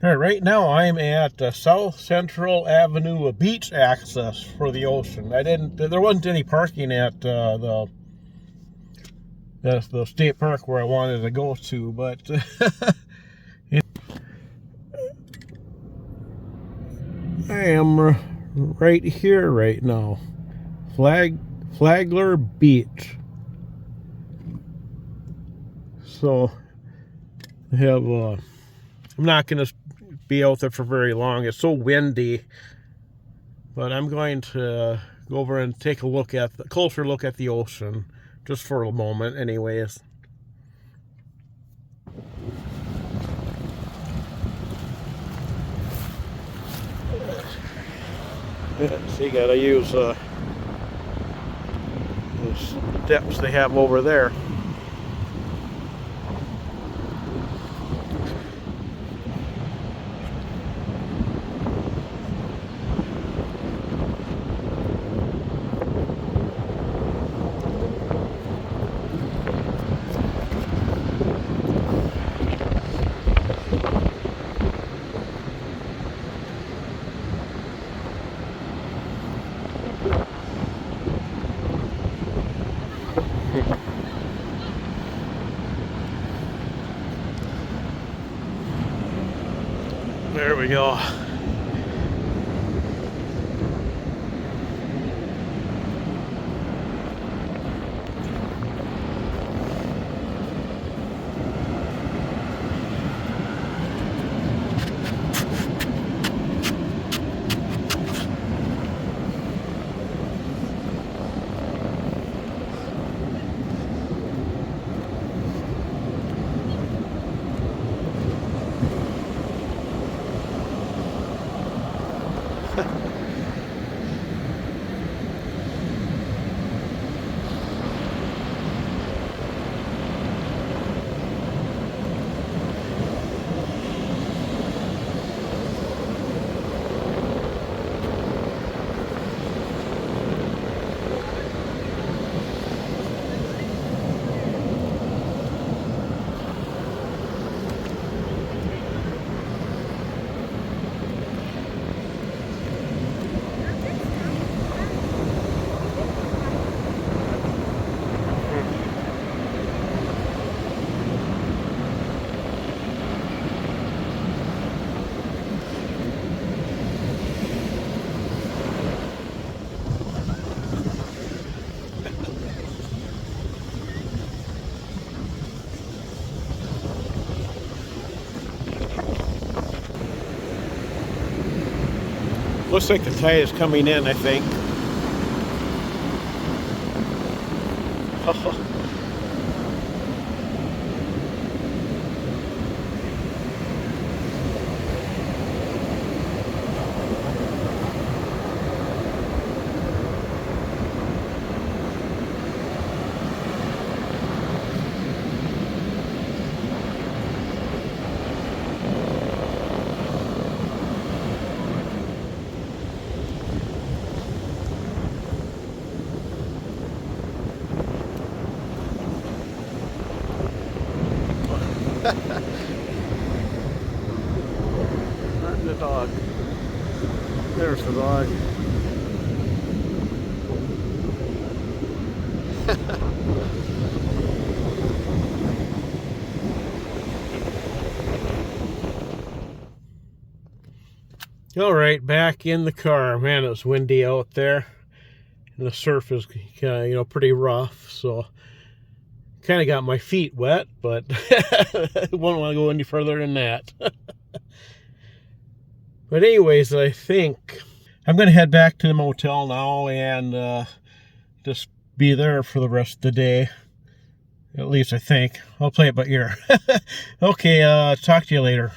All right, right now I'm at South Central Avenue beach access for the ocean. There wasn't any parking at the state park where I wanted to go to, but I am right here right now. Flagler Beach. So I have I'm not going to be out there for very long. It's so windy, but I'm going to go over and take a closer look at the ocean just for a moment anyways. So you gotta use the steps they have over there. There we go. Looks like the tide is coming in, I think. Not the dog. There's the dog. All right, back in the car. Man, it was windy out there, and the surf is pretty rough. So kind of got my feet wet, but I wouldn't want to go any further than that. But anyways, I think I'm going to head back to the motel now and just be there for the rest of the day. At least I think. I'll play it by ear. Okay, talk to you later.